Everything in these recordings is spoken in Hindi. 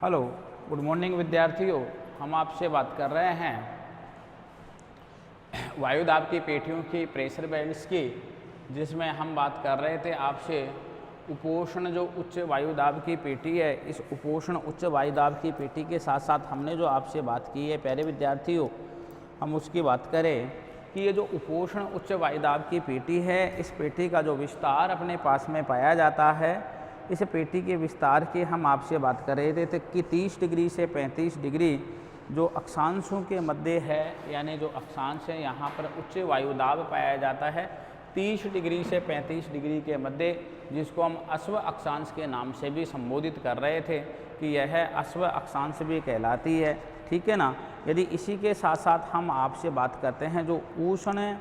हेलो, गुड मॉर्निंग विद्यार्थियों। हम आपसे बात कर रहे हैं वायुदाब की पेटियों की प्रेशर बेल्ट्स की, जिसमें हम बात कर रहे थे आपसे उपोष्ण जो उच्च वायुदाब की पेटी है, इस उपोष्ण उच्च वायुदाब की पेटी के साथ साथ हमने जो आपसे बात की है प्यारे विद्यार्थियों, हम उसकी बात करें कि ये जो उपोष्ण उच्च वायुदाब की पेटी है, इस पेटी का जो विस्तार अपने पास में पाया जाता है, इस पेटी के विस्तार की हम आपसे बात कर रहे थे कि 30 डिग्री से 35 डिग्री जो अक्षांशों के मध्य है, यानी जो अक्षांश है यहाँ पर उच्च वायुदाब पाया जाता है 30 डिग्री से 35 डिग्री के मध्य, जिसको हम अश्व अक्षांश के नाम से भी संबोधित कर रहे थे कि यह अश्व अक्षांश भी कहलाती है। ठीक है ना। यदि इसी के साथ साथ हम आपसे बात करते हैं जो उष्ण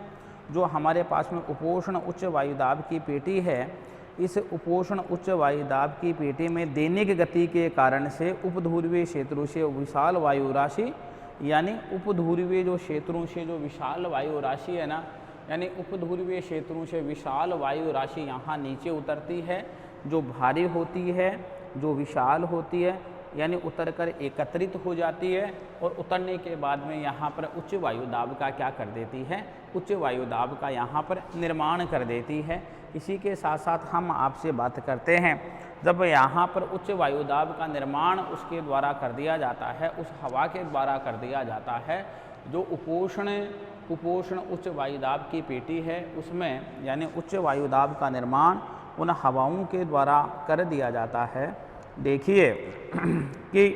जो हमारे पास में उपोष्ण उच्च वायुदाब की पेटी है, इस उपोष्ण उच्च वायुदाब की पेटी में दैनिक गति के कारण से उपध्रुवीय क्षेत्रों से विशाल वायु राशि, यानी उपध्रुवीय जो क्षेत्रों से जो विशाल वायु राशि है ना, यानी उपध्रुवीय क्षेत्रों से विशाल वायु राशि यहाँ नीचे उतरती है, जो भारी होती है, जो विशाल होती है, यानी उतरकर एकत्रित हो जाती है और उतरने के बाद में यहाँ पर उच्च वायुदाब का क्या कर देती है, उच्च वायुदाब का यहाँ पर निर्माण कर देती है। इसी के साथ साथ हम आपसे बात करते हैं जब यहाँ पर उच्च वायुदाब का निर्माण उसके द्वारा कर दिया जाता है, उस हवा के द्वारा कर दिया जाता है, जो उपोष्ण उच्च वायुदाब की पेटी है उसमें, यानी उच्च वायुदाब का निर्माण उन हवाओं के द्वारा कर दिया जाता है। देखिए कि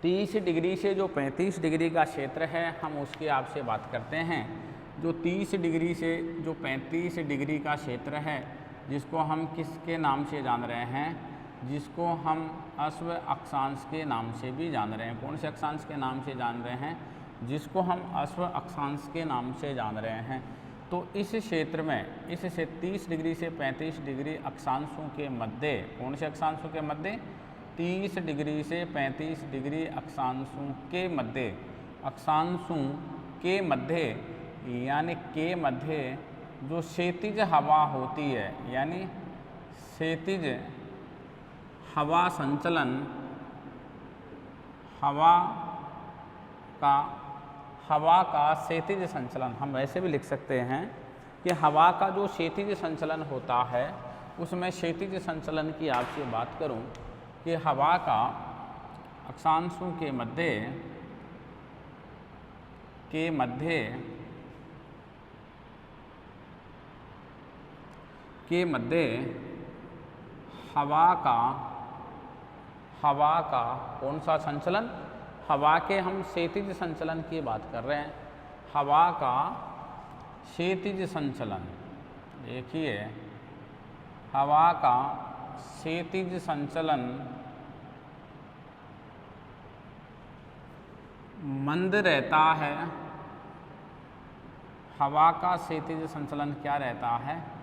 30 डिग्री से जो 35 डिग्री का क्षेत्र है, हम उसकी आपसे बात करते हैं। जो 30 डिग्री से जो 35 डिग्री का क्षेत्र है, जिसको हम किसके नाम से जान रहे हैं, जिसको हम अश्व अक्षांश के नाम से भी जान रहे हैं। कौन से अक्षांश के नाम से जान रहे हैं? जिसको हम अश्व अक्षांश के नाम से जान रहे हैं। तो इस क्षेत्र में, इससे 30 डिग्री से 35 डिग्री अक्षांशों के मध्य, कौन से अक्षांशों के मध्य? 30 डिग्री से 35 डिग्री अक्षांशों के मध्य, अक्षांशों के मध्य, यानी के मध्य जो क्षैतिज हवा होती है, यानी क्षैतिज हवा संचलन, हवा का क्षैतिज संचलन, हम वैसे भी लिख सकते हैं कि हवा का जो क्षैतिज संचलन होता है, उसमें क्षैतिज संचलन की आपसे बात करूं कि हवा का अक्षांशों के मध्य हवा का कौन सा संचलन? हवा के हम क्षैतिज संचलन की बात कर रहे हैं। हवा का क्षैतिज संचलन, देखिए हवा का क्षैतिज संचलन मंद रहता है। हवा का क्षैतिज संचलन क्या रहता है?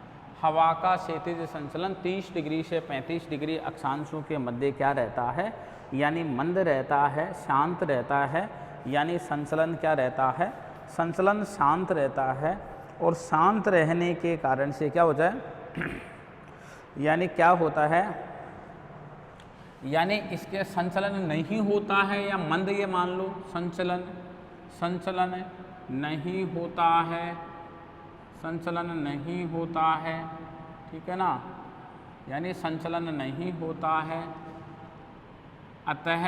हवा का क्षैतिज संचलन 30 डिग्री से 35 डिग्री अक्षांशों के मध्य क्या रहता है, यानी मंद रहता है, शांत रहता है। यानी संचलन क्या रहता है? संचलन शांत रहता है। और शांत रहने के कारण से क्या होता है यानी क्या होता है, यानी इसके संचलन नहीं होता है, या मंद ये मान लो, संचलन नहीं होता है, संचलन नहीं होता है। ठीक है ना, यानी संचलन नहीं होता है। अतः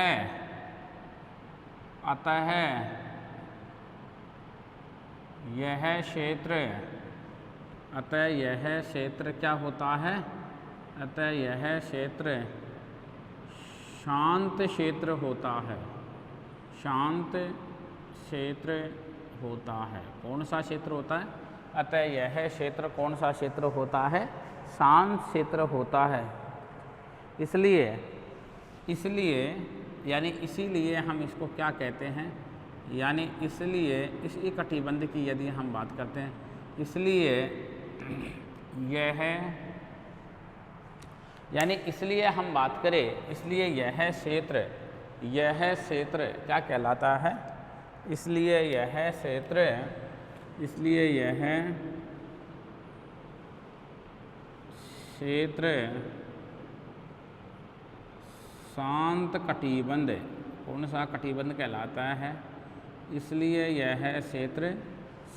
यह क्षेत्र क्या होता है? अतः यह क्षेत्र शांत क्षेत्र होता है, शांत क्षेत्र होता है। कौन सा क्षेत्र होता है? अतः यह क्षेत्र कौन सा क्षेत्र होता है? शांत क्षेत्र होता है। इसीलिए हम इसको क्या कहते हैं, यानी इसलिए इस कटिबंध की यदि हम बात करते हैं, इसलिए हम बात करें, इसलिए यह क्षेत्र क्या कहलाता है? इसलिए यह क्षेत्र शांत कटिबंध, कौन सा कटिबंध कहलाता है, इसलिए यह क्षेत्र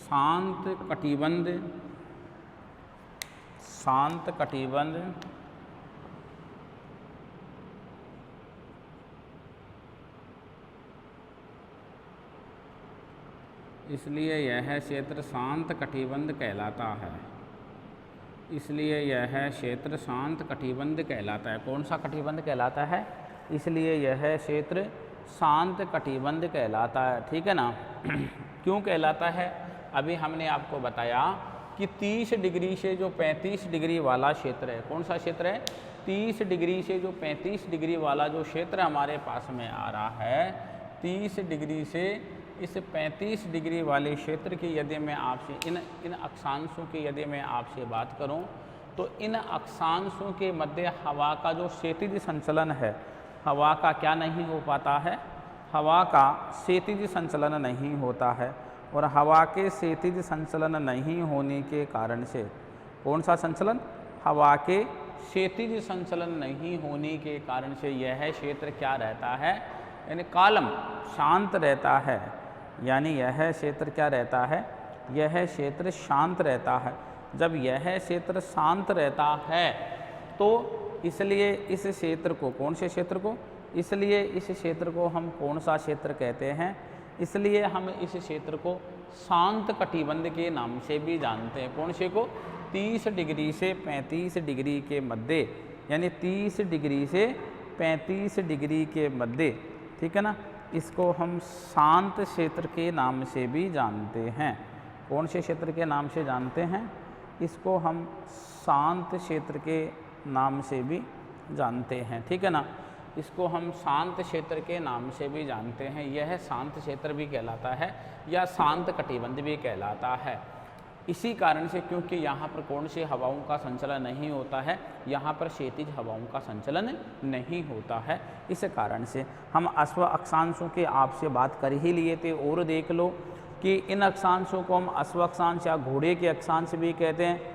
शांत कटिबंध, शांत कटिबंध इसलिए यह क्षेत्र शांत कटिबंध कहलाता है, इसलिए यह क्षेत्र शांत कटिबंध कहलाता है। कौन सा कटिबंध कहलाता है, इसलिए यह क्षेत्र शांत कटिबंध कहलाता है, ठीक है ना। क्यों कहलाता है, अभी हमने आपको बताया कि 30 डिग्री से जो 35 डिग्री वाला क्षेत्र है, कौन सा क्षेत्र है, 30 डिग्री से जो 35 डिग्री वाला जो क्षेत्र हमारे पास में आ रहा है, 30 डिग्री से इस 35 डिग्री वाले क्षेत्र की यदि मैं आपसे इन अक्षांशों की यदि मैं आपसे बात करूं, तो इन अक्षांशों के मध्य हवा का जो क्षैतिज संचलन है, हवा का क्या नहीं हो पाता है, हवा का क्षैतिज संचलन नहीं होता है। और हवा के क्षैतिज संचलन नहीं होने के कारण से, कौन सा संचलन, हवा के क्षैतिज संचलन नहीं होने के कारण से यह क्षेत्र क्या रहता है, यानी कालम शांत रहता है। यानी यह क्षेत्र क्या रहता है, यह क्षेत्र शांत रहता है। जब यह क्षेत्र शांत रहता है तो इसलिए इस क्षेत्र को, कौन से क्षेत्र को, इसलिए इस क्षेत्र को हम कौन सा क्षेत्र कहते हैं, इसलिए हम इस क्षेत्र को शांत कटिबंध के नाम से भी जानते हैं। कौन से को, 30 डिग्री से 35 डिग्री के मध्य, यानी 30 डिग्री से 35 डिग्री के मध्य, ठीक है ना, इसको हम शांत क्षेत्र के नाम से भी जानते हैं। कौन से क्षेत्र के नाम से जानते हैं, इसको हम शांत क्षेत्र के नाम से भी जानते हैं, ठीक है ना, इसको हम शांत क्षेत्र के नाम से भी जानते हैं। यह शांत क्षेत्र भी कहलाता है या शांत कटिबंध भी कहलाता है। इसी कारण से, क्योंकि यहाँ पर कौन सी हवाओं का संचलन नहीं होता है, यहाँ पर क्षैतिज हवाओं का संचलन नहीं होता है। इस कारण से हम अश्व अक्षांशों के आपसे बात कर ही लिए थे, और देख लो कि इन अक्षांशों को हम अश्व अक्षांश या घोड़े के अक्षांश भी कहते हैं।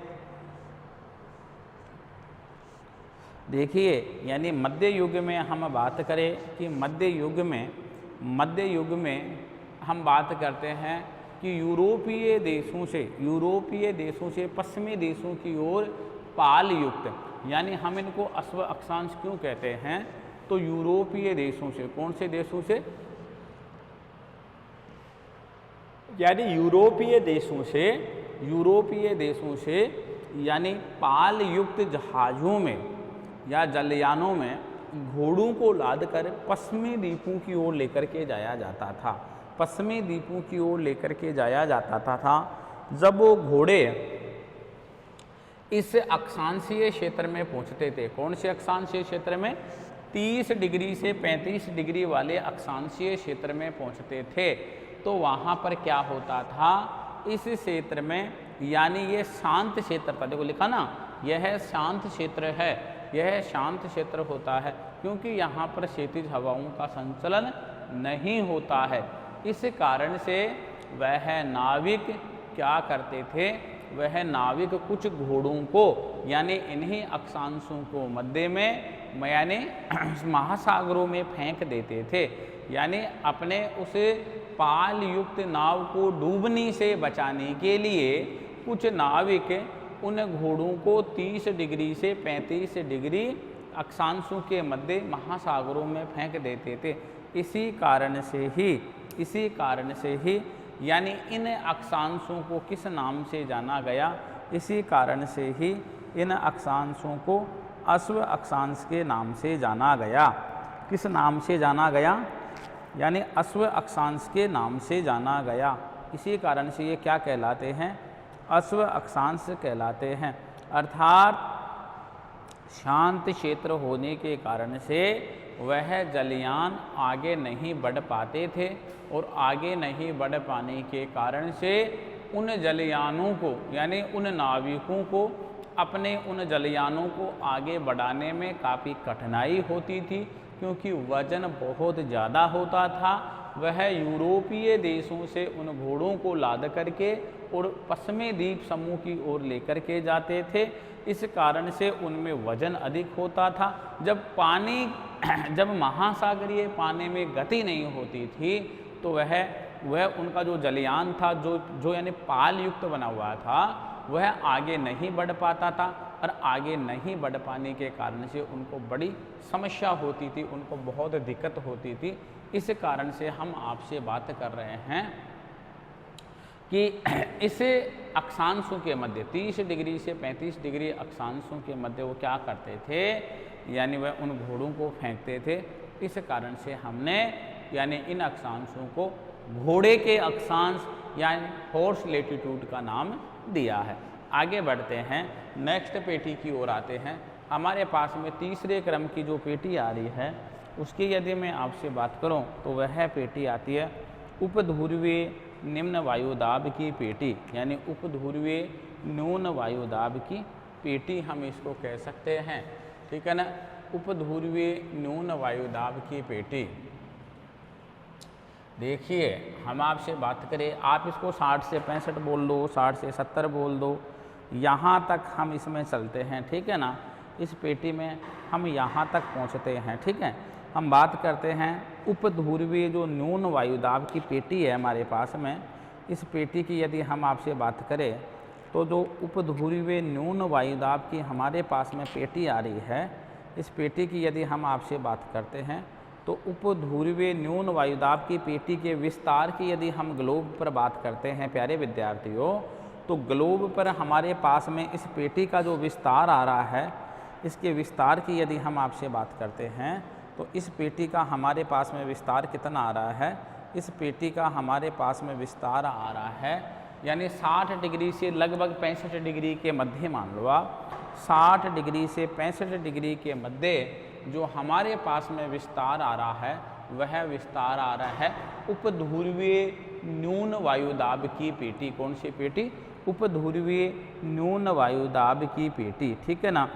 देखिए, यानी मध्य युग में हम बात करें कि मध्य युग में हम बात करते हैं कि यूरोपीय देशों से पश्चिमी देशों की ओर पाल युक्त, यानी हम इनको अश्व अक्षांश क्यों कहते हैं, तो यूरोपीय देशों से, कौन से देशों से, यानी यूरोपीय देशों से यानी पाल युक्त जहाज़ों में या जलयानों में घोड़ों को लादकर पश्चिमी द्वीपों की ओर लेकर के जाया जाता था, पश्चिमी द्वीपों की ओर लेकर के जाया जाता था। जब वो घोड़े इस अक्षांशीय क्षेत्र में पहुंचते थे, कौन से अक्षांशीय क्षेत्र में, 30 डिग्री से 35 डिग्री वाले अक्षांशीय क्षेत्र में पहुंचते थे, तो वहाँ पर क्या होता था, इस क्षेत्र में, यानी ये शांत क्षेत्र था, देखो लिखा ना, यह शांत क्षेत्र है, यह शांत क्षेत्र होता है, क्योंकि यहाँ पर क्षैतिज हवाओं का संचलन नहीं होता है। इस कारण से वह नाविक क्या करते थे, वह नाविक कुछ घोड़ों को, यानी इन्हीं अक्षांशों को मध्य में, यानी महासागरों में फेंक देते थे, यानी अपने उस पाल युक्त नाव को डूबने से बचाने के लिए कुछ नाविक उन घोड़ों को 30 डिग्री से 35 डिग्री अक्षांशों के मध्य महासागरों में फेंक देते थे। इसी कारण से ही यानी इन अक्षांशों को किस नाम से जाना गया, इसी कारण से ही इन अक्षांशों को अश्व अक्षांश के नाम से जाना गया। किस नाम से जाना गया, यानी अश्व अक्षांश के नाम से जाना गया। इसी कारण से ये क्या कहलाते हैं, अश्व अक्षांश कहलाते हैं। अर्थात शांत क्षेत्र होने के कारण से वह जलयान आगे नहीं बढ़ पाते थे, और आगे नहीं बढ़ पाने के कारण से उन जलयानों को, यानी उन नाविकों को अपने उन जलयानों को आगे बढ़ाने में काफ़ी कठिनाई होती थी, क्योंकि वजन बहुत ज़्यादा होता था। वह यूरोपीय देशों से उन घोड़ों को लाद करके और पश्चिमी द्वीप समूह की ओर लेकर के जाते थे। इस कारण से उनमें वजन अधिक होता था। जब पानी जब महासागरीय पानी में गति नहीं होती थी तो वह उनका जो जलयान था, जो यानी पाल युक्त बना हुआ था, वह आगे नहीं बढ़ पाता था और आगे नहीं बढ़ पाने के कारण से उनको बड़ी समस्या होती थी, उनको बहुत दिक्कत होती थी। इस कारण से हम आपसे बात कर रहे हैं कि इस अक्षांशों के मध्य 30 डिग्री से 35 डिग्री अक्षांशों के मध्य वो क्या करते थे, यानी वह उन घोड़ों को फेंकते थे। इस कारण से हमने यानी इन अक्षांशों को घोड़े के अक्षांश यानी हॉर्स लेटीट्यूड का नाम दिया है। आगे बढ़ते हैं, नेक्स्ट पेटी की ओर आते हैं। हमारे पास में तीसरे क्रम की जो पेटी आ रही है उसकी यदि मैं आपसे बात करूं तो वह पेटी आती है उपध्रुवीय निम्न वायुदाब की पेटी, यानी उपध्रुवीय न्यून वायुदाब की पेटी हम इसको कह सकते हैं, ठीक है ना। उपध्रुवीय न्यून वायुदाब की पेटी, देखिए हम आपसे बात करें, आप इसको 60 से 65 बोल दो, 60 से 70 बोल दो, यहाँ तक हम इसमें चलते हैं, ठीक है ना। इस पेटी में हम यहाँ तक पहुँचते हैं, ठीक है। हम बात करते हैं उपध्रुवीय जो न्यून वायुदाब की पेटी है हमारे पास में, इस पेटी की यदि हम आपसे बात करें तो जो उपध्रुवीय न्यून वायुदाब की हमारे पास में पेटी आ रही है, इस पेटी की यदि हम आपसे बात करते हैं तो उपध्रुवीय न्यून वायुदाब की पेटी के विस्तार की यदि हम ग्लोब पर बात करते हैं प्यारे विद्यार्थियों, तो ग्लोब पर हमारे पास में इस पेटी का जो विस्तार आ रहा है, इसके विस्तार की यदि हम आपसे बात करते हैं तो इस पेटी का हमारे पास में विस्तार कितना आ रहा है, इस पेटी का हमारे पास में विस्तार आ रहा है यानी 60 डिग्री से लगभग 65 डिग्री के मध्य, मान लो आप 60 डिग्री से 65 डिग्री के मध्य जो हमारे पास में विस्तार आ रहा है, वह विस्तार आ रहा है उपध्रुवीय न्यून वायुदाब की पेटी। कौन सी पेटी? उपध्रुवीय न्यून वायुदाब की पेटी, ठीक है ना।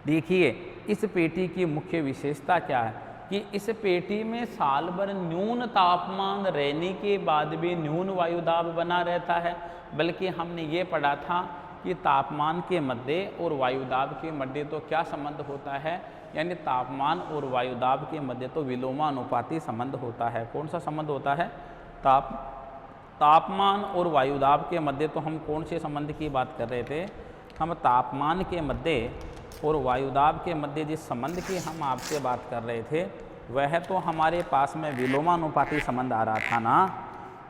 देखिए इस पेटी की मुख्य विशेषता क्या है कि इस पेटी में साल भर न्यून तापमान रहने के बाद भी न्यून वायुदाब बना रहता है, बल्कि हमने ये पढ़ा था कि तापमान के मध्य और वायुदाब के मध्य तो क्या संबंध होता है, यानी तापमान और वायुदाब के मध्य तो विलोमानुपाती संबंध होता है। कौन सा संबंध होता है? तापमान और वायुदाब के मध्य तो हम कौन से संबंध की बात कर रहे थे? हम तापमान के मध्य और वायुदाब के मध्य जिस संबंध की हम आपसे बात कर रहे थे, वह तो हमारे पास में विलोमानुपाती संबंध आ रहा था ना।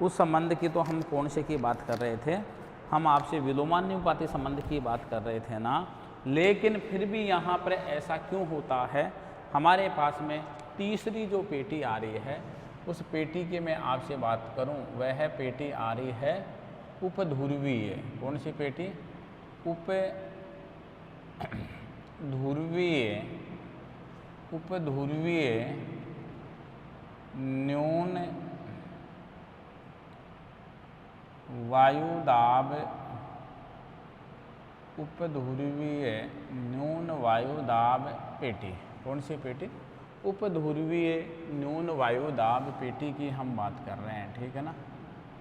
उस संबंध की तो हम कौन से की बात कर रहे थे? हम आपसे विलोमानुपाती संबंध की बात कर रहे थे ना। लेकिन फिर भी यहाँ पर ऐसा क्यों होता है? हमारे पास में तीसरी जो पेटी आ रही है, उस पेटी की मैं आपसे बात करूँ, वह पेटी आ रही है उपध्रुवीय। कौन सी पेटी? उपध्रुवीय न्यून वायुदाब, उपध्रुवीय न्यून वायुदाब पेटी। कौन सी पेटी? उपध्रुवीय न्यून वायुदाब पेटी की हम बात कर रहे हैं, ठीक है ना।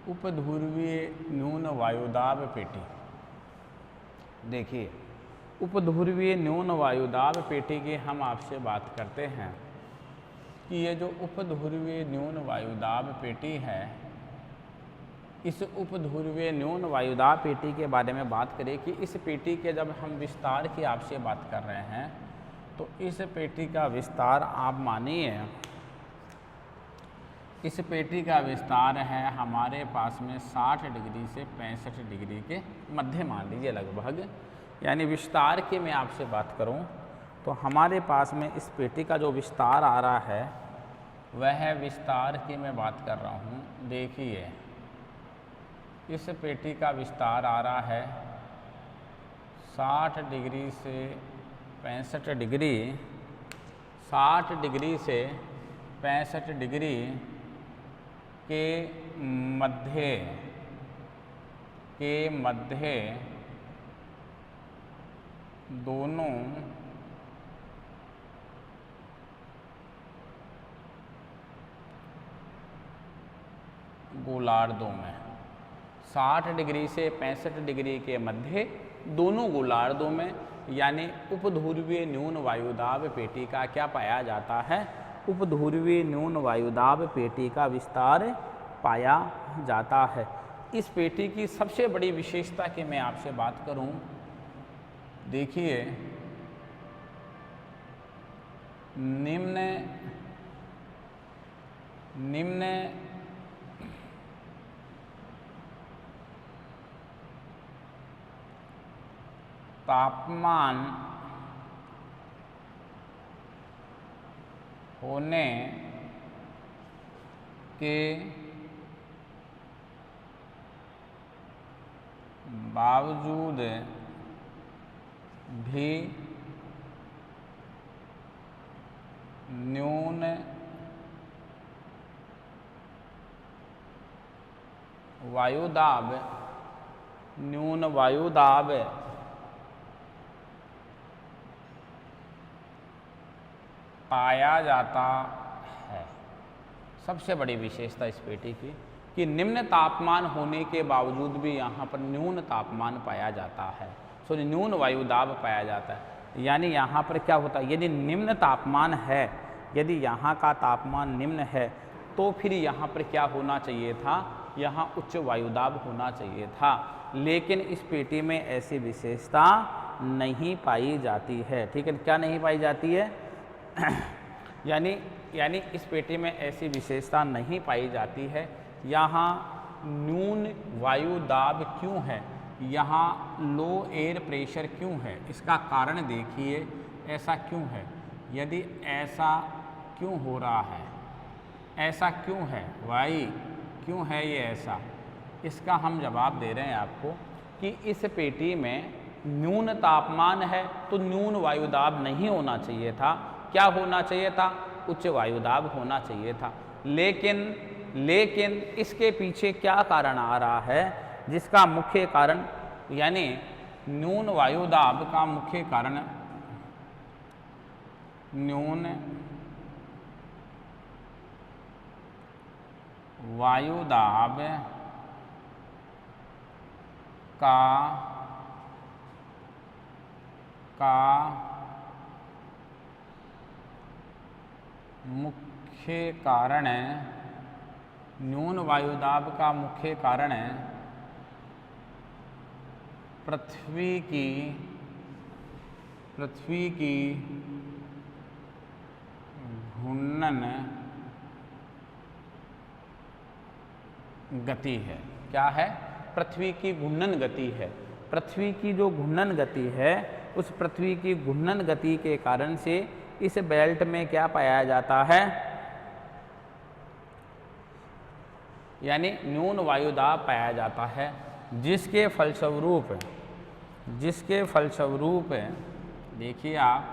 उपध्रुवीय न्यून वायुदाब पेटी, देखिए उपध्रुवीय न्यून वायुदाब पेटी की हम आपसे बात करते हैं कि ये जो उपध्रुवीय न्यून वायुदाब पेटी है, इस उपध्रुवीय न्यून वायुदाब पेटी के बारे में बात करें कि इस पेटी के जब हम विस्तार की आपसे बात कर रहे हैं, तो इस पेटी का विस्तार आप मानिए, इस पेटी का विस्तार है हमारे पास में 60 डिग्री से 65 डिग्री के मध्य, मान लीजिए लगभग। यानी विस्तार की मैं आपसे बात करूं तो हमारे पास में इस पेटी का जो विस्तार आ रहा है, वह विस्तार की मैं बात कर रहा हूं। देखिए इस पेटी का विस्तार आ रहा है 60 डिग्री से 65 डिग्री, 60 डिग्री से 65 डिग्री के मध्य दोनों गोलार्धों में, 60 डिग्री से 65 डिग्री के मध्य दोनों गोलार्धों में यानी उपध्रुवीय न्यून वायुदाब पेटी का क्या पाया जाता है? उपध्रुवीय न्यून वायुदाब पेटी का विस्तार पाया जाता है। इस पेटी की सबसे बड़ी विशेषता की मैं आपसे बात करूं, देखिए निम्न तापमान होने के बावजूद भी न्यून वायुदाब पाया जाता है। सबसे बड़ी विशेषता इस पेटी की कि निम्न तापमान होने के बावजूद भी यहाँ पर न्यून तापमान पाया जाता है, सॉरी न्यून वायुदाब पाया जाता है। यानी यहाँ पर क्या होता है, यदि निम्न तापमान है, यदि यहाँ का तापमान निम्न है तो फिर यहाँ पर क्या होना चाहिए था, यहाँ उच्च वायुदाब होना चाहिए था। लेकिन इस पेटी में ऐसी विशेषता नहीं पाई जाती है। ठीक है, क्या नहीं पाई जाती है? यानी इस पेटी में ऐसी विशेषता नहीं पाई जाती है। यहाँ न्यून वायुदाब क्यों है, यहाँ लो एयर प्रेशर क्यों है, इसका कारण देखिए ऐसा क्यों है। यदि ऐसा क्यों हो रहा है, ऐसा क्यों है, वाई क्यों है ये ऐसा, इसका हम जवाब दे रहे हैं आपको कि इस पेटी में न्यून तापमान है तो न्यून वायुदाब नहीं होना चाहिए था। क्या होना चाहिए था? उच्च वायुदाब होना चाहिए था। लेकिन इसके पीछे क्या कारण आ रहा है, जिसका मुख्य कारण, यानी न्यून वायुदाब का मुख्य कारण न्यून वायुदाब का मुख्य कारण न्यून वायुदाब का मुख्य कारण पृथ्वी की घूर्णन गति है। क्या है? पृथ्वी की घूर्णन गति है। पृथ्वी की जो घूर्णन गति है, उस पृथ्वी की घूर्णन गति के कारण से इस बेल्ट में क्या पाया जाता है, यानी न्यून वायुदाब पाया जाता है, जिसके फलस्वरूप देखिए आप,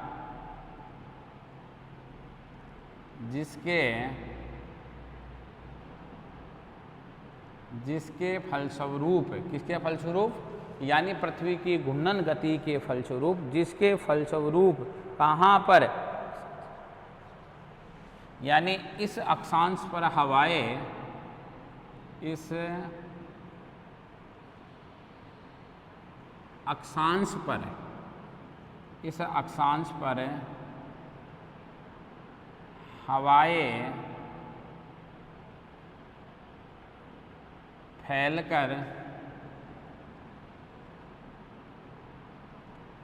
जिसके फलस्वरूप, किसके फलस्वरूप, यानी पृथ्वी की घूर्णन गति के फलस्वरूप, जिसके फलस्वरूप कहाँ पर, यानी इस अक्षांश पर हवाएं, इस अक्षांश पर हवाएं फैलकर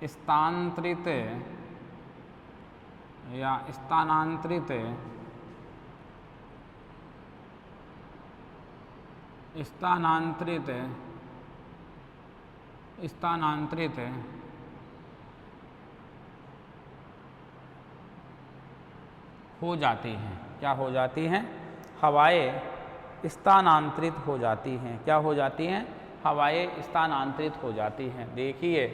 स्थानांतरित हो जाती हैं। क्या हो जाती हैं? हवाएं स्थानांतरित हो जाती हैं। क्या हो जाती हैं? हवाएं स्थानांतरित हो जाती हैं। देखिए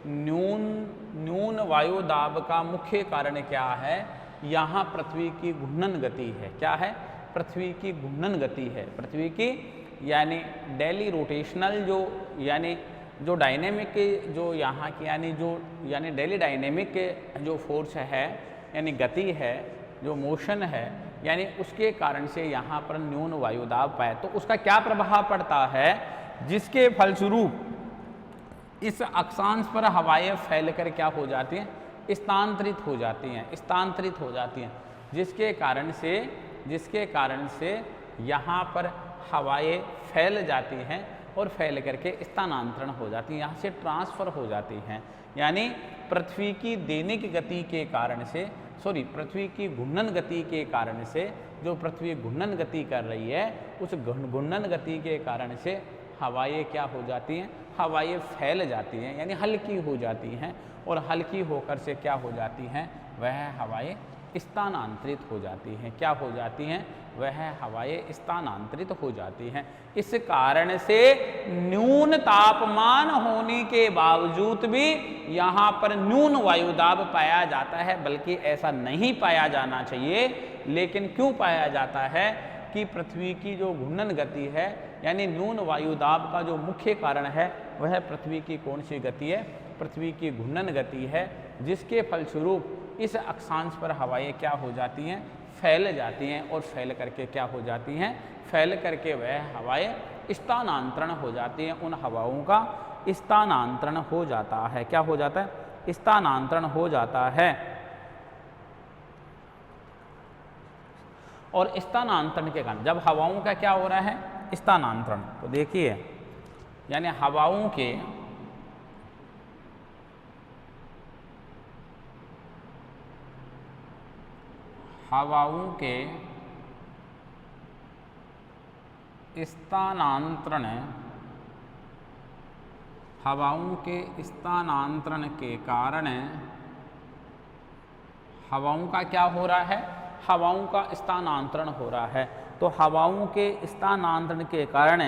न्यून वायुदाब का मुख्य कारण क्या है, यहाँ पृथ्वी की घूर्णन गति है। क्या है? पृथ्वी की घूर्णन गति है। पृथ्वी की यानी डेली रोटेशनल जो डायनेमिक जो यहाँ की यानी डेली डायनेमिक जो फोर्स है, यानी गति है, जो मोशन है, यानी उसके कारण से यहाँ पर न्यून वायुदाब पाए। तो उसका क्या प्रभाव पड़ता है, जिसके फलस्वरूप इस अक्षांश पर हवाएं फैल कर क्या हो जाती हैं, स्थानांतरित हो जाती हैं, स्थानांतरित हो जाती हैं, जिसके कारण से यहाँ पर हवाएं फैल जाती हैं और फैल करके स्थानांतरण हो जाती हैं, यहाँ से ट्रांसफ़र हो जाती हैं। यानी पृथ्वी की दैनिक गति के कारण से पृथ्वी की घूर्णन गति के कारण से, जो पृथ्वी घूर्णन गति कर रही है, उस घूर्णन गति के कारण से हवाएं क्या हो जाती हैं, हवाएं फैल जाती हैं, यानी हल्की हो जाती हैं, और हल्की होकर से क्या हो जाती हैं, वह हवाएं स्थानांतरित हो जाती हैं। क्या हो जाती हैं, वह हवाएं स्थानांतरित हो जाती हैं। इस कारण से न्यून तापमान होने के बावजूद भी यहाँ पर न्यून वायुदाब पाया जाता है, बल्कि ऐसा नहीं पाया जाना चाहिए। लेकिन क्यों पाया जाता है कि पृथ्वी की जो घूर्णन गति है, यानी न्यून वायुदाब का जो मुख्य कारण है वह पृथ्वी की कौन सी गति है, पृथ्वी की घूर्णन गति है, जिसके फलस्वरूप इस अक्षांश पर हवाएं क्या हो जाती हैं, फैल जाती हैं, और फैल करके क्या हो जाती हैं, फैल करके वह हवाएं स्थानांतरण हो जाती हैं। उन हवाओं का स्थानांतरण हो जाता है। क्या हो जाता है, स्थानांतरण हो जाता है। और स्थानांतरण के कारण जब हवाओं का क्या हो रहा है, स्थानांतरण, तो देखिए यानी हवाओं के स्थानांतरण के कारण हवाओं का क्या हो रहा है, हवाओं का स्थानांतरण हो रहा है। तो हवाओं के स्थानांतरण के कारण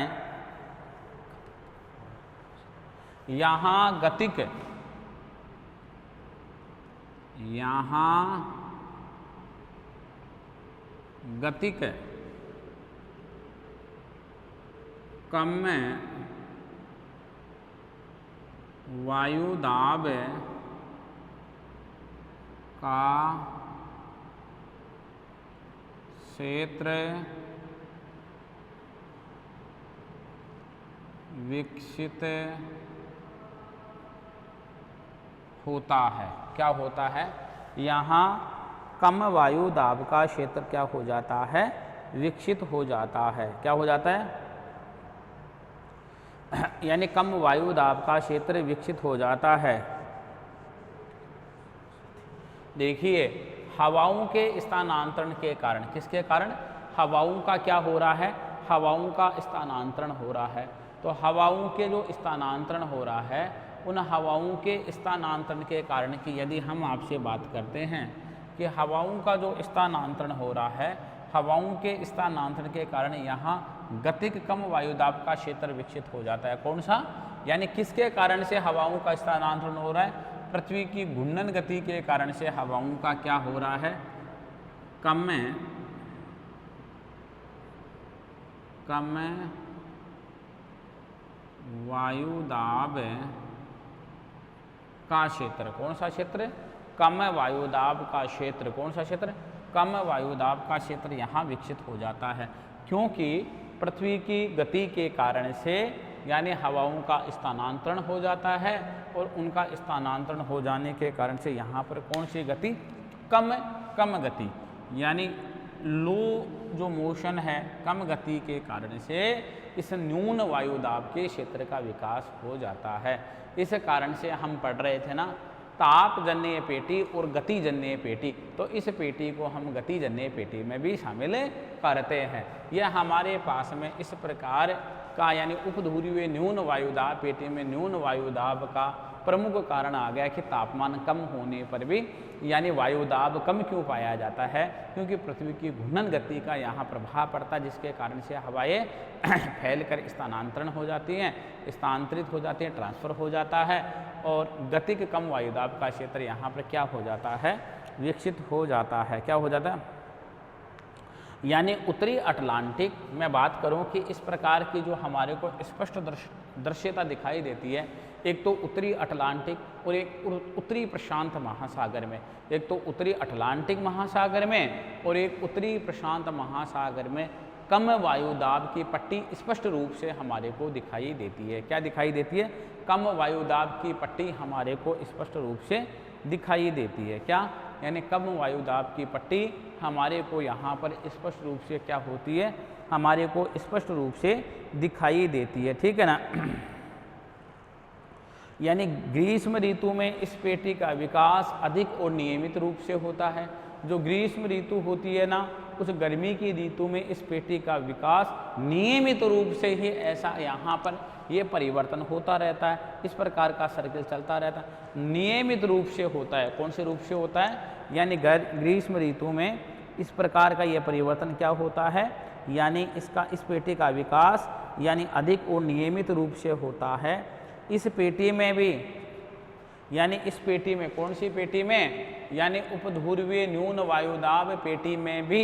यहाँ गतिक कम वायुदाब का क्षेत्र विकसित होता है। क्या होता है, यहाँ कम वायु दाब का क्षेत्र क्या हो जाता है, विकसित हो जाता है। क्या हो जाता है, यानी कम वायु दाब का क्षेत्र विकसित हो जाता है। देखिए हवाओं के स्थानांतरण के कारण, किसके कारण, हवाओं का क्या हो रहा है, हवाओं का स्थानांतरण हो रहा है। तो हवाओं के जो स्थानांतरण हो रहा है, उन हवाओं के स्थानांतरण के कारण की यदि हम आपसे बात करते हैं कि हवाओं का जो स्थानांतरण हो रहा है, हवाओं के स्थानांतरण के कारण यहाँ गतिक कम वायुदाब का क्षेत्र विकसित हो जाता है। कौन सा, यानी किसके कारण से हवाओं का स्थानांतरण हो रहा है, पृथ्वी की घूर्णन गति के कारण से हवाओं का क्या हो रहा है, कम वायुदाब का क्षेत्र, कौन सा क्षेत्र, कम वायुदाब का क्षेत्र, कौन सा क्षेत्र, कम वायुदाब का क्षेत्र यहाँ विकसित हो जाता है। क्योंकि पृथ्वी की गति के कारण से यानी हवाओं का स्थानांतरण हो जाता है, और उनका स्थानांतरण हो जाने के कारण से यहाँ पर कौन सी गति, कम गति, यानी लो जो मोशन है, कम गति के कारण से इस न्यून वायुदाब के क्षेत्र का विकास हो जाता है। इस कारण से हम पढ़ रहे थे ना, तापजन्य पेटी और गतिजन्य पेटी, तो इस पेटी को हम गतिजन्य पेटी में भी शामिल करते हैं। यह हमारे पास में इस प्रकार का यानी उपध्रुवीय न्यून वायुदाब पेटी में न्यून वायुदाब का प्रमुख कारण आ गया कि तापमान कम होने पर भी यानी वायुदाब कम क्यों पाया जाता है, क्योंकि पृथ्वी की घूर्णन गति का यहाँ प्रभाव पड़ता है, जिसके कारण से हवाएं फैलकर स्थानांतरण हो जाती हैं, स्थानांतरित हो जाती हैं, ट्रांसफ़र हो जाता है, और गतिक कम वायुदाब का क्षेत्र यहाँ पर क्या हो जाता है, विकसित हो जाता है। क्या हो जाता है, यानी उत्तरी अटलांटिक में बात करूं कि इस प्रकार की जो हमारे को स्पष्ट दृश्यता दिखाई देती है, एक तो उत्तरी अटलांटिक और एक उत्तरी प्रशांत महासागर में, एक तो उत्तरी अटलांटिक महासागर में और एक उत्तरी प्रशांत महासागर में कम वायुदाब की पट्टी स्पष्ट रूप से हमारे को दिखाई देती है। क्या दिखाई देती है, कम वायुदाब की पट्टी हमारे को स्पष्ट रूप से दिखाई देती है। क्या? यानी कम वायुदाब की पट्टी हमारे को यहाँ पर स्पष्ट रूप से क्या होती है, हमारे को स्पष्ट रूप से दिखाई देती है। ठीक है ना। यानी ग्रीष्म ऋतु में इस पेटी का विकास अधिक और नियमित रूप से होता है। जो ग्रीष्म ऋतु होती है ना, उस गर्मी की ऋतु में इस पेटी का विकास नियमित रूप से ही ऐसा यहाँ पर ये परिवर्तन होता रहता है। इस प्रकार का सर्कल चलता रहता है, नियमित रूप से होता है। कौन से रूप से होता है? यानी ग्रीष्म ऋतु में इस प्रकार का ये परिवर्तन क्या होता है, यानी इस पेटी का विकास यानी अधिक और नियमित रूप से होता है। इस पेटी में भी, यानी इस पेटी में, कौन सी पेटी में? यानी उपध्रुवीय न्यून वायुदाब पेटी में भी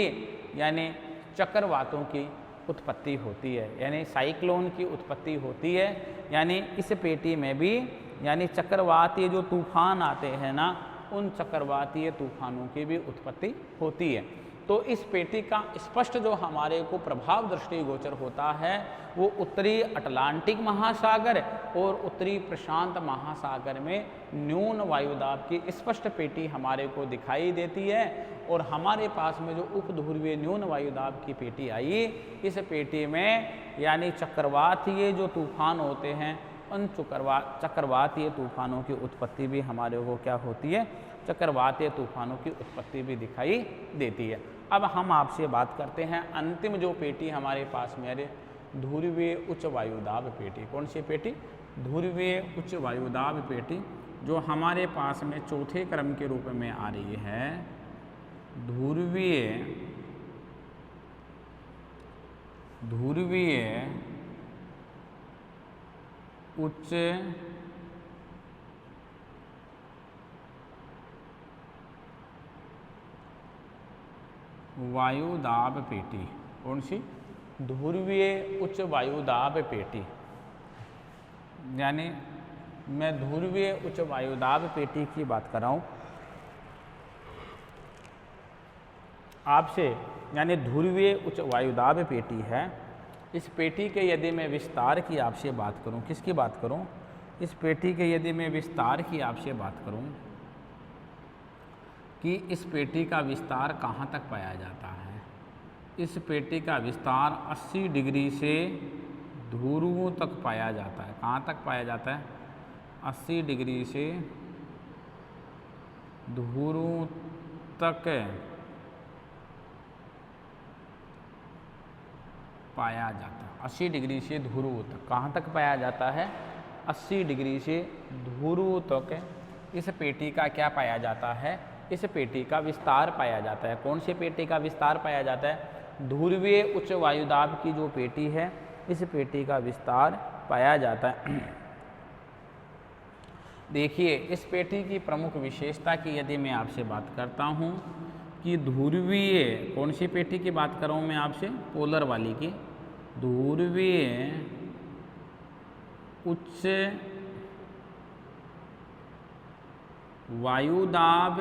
यानी चक्रवातों की उत्पत्ति होती है, यानी साइक्लोन की उत्पत्ति होती है। यानी इस पेटी में भी यानी चक्रवातीय जो तूफान आते हैं ना, उन चक्रवातीय तूफानों की भी उत्पत्ति होती है। तो इस पेटी का स्पष्ट जो हमारे को प्रभाव दृष्टिगोचर होता है वो उत्तरी अटलांटिक महासागर और उत्तरी प्रशांत महासागर में न्यून वायुदाब की स्पष्ट पेटी हमारे को दिखाई देती है। और हमारे पास में जो उपध्रुवीय न्यून वायुदाब की पेटी आई, इस पेटी में यानी चक्रवातीय जो तूफान होते हैं, उन चक्रवातीय तूफानों की उत्पत्ति भी हमारे को क्या होती है, चक्रवातीय तूफानों की उत्पत्ति भी दिखाई देती है। अब हम आपसे बात करते हैं अंतिम जो पेटी हमारे पास में है, ध्रुवीय उच्च वायुदाब पेटी। कौन सी पेटी? ध्रुवीय उच्च वायुदाब पेटी, जो हमारे पास में चौथे क्रम के रूप में आ रही है। ध्रुवीय उच्च वायुदाब पेटी। कौन सी? ध्रुवीय उच्च वायुदाब पेटी। यानी मैं ध्रुवीय उच्च वायुदाब पेटी की बात कर रहा हूँ आपसे। यानी ध्रुवीय उच्च वायुदाब पेटी है। इस पेटी के यदि मैं विस्तार की आपसे बात करूं, किसकी बात करूं? इस पेटी के यदि मैं विस्तार की आपसे बात करूं कि इस पेटी का विस्तार कहां तक पाया जाता है, इस पेटी का विस्तार 80 डिग्री से ध्रुवों तक पाया जाता है। कहां तक पाया जाता है? 80 डिग्री से ध्रुवों तक पाया जाता है। 80 डिग्री से ध्रुव तक। कहाँ तक पाया जाता है? 80 डिग्री से ध्रुव तक इस पेटी का क्या पाया जाता है? इस पेटी का विस्तार पाया जाता है। कौन सी पेटी का विस्तार पाया जाता है? ध्रुवीय उच्च वायुदाब की जो पेटी है, इस पेटी का विस्तार पाया जाता है। देखिए, इस पेटी की प्रमुख विशेषता की यदि मैं आपसे बात करता हूँ कि ध्रुवीय, कौन सी पेटी की बात कर रहा हूँ मैं आपसे? पोलर वाली की। ध्रुवीय उच्च वायुदाब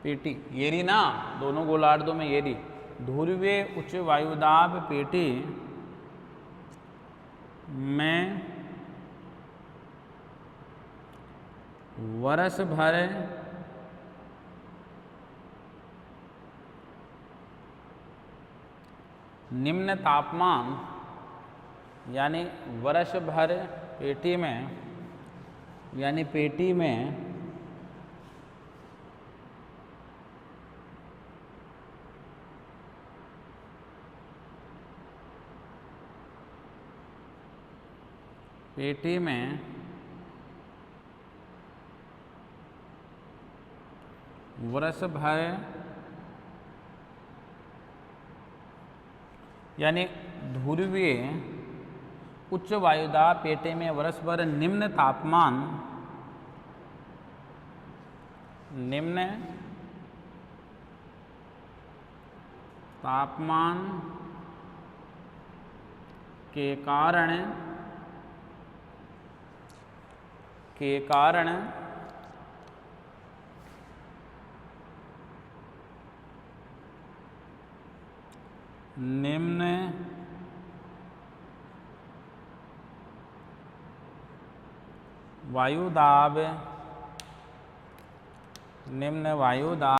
पेटी, ये रही ना, दोनों गोलार्धों में ये रही ध्रुवीय उच्च वायुदाब पेटी में वर्ष भर निम्न तापमान, यानी वर्ष भर पेटी में, यानी पेटी में वर्ष भर, यानी ध्रुवीय उच्च वायुदाब पेटी में वर्ष भर निम्न तापमान के कारण निम्न वायु दाब, निम्न वायु दाब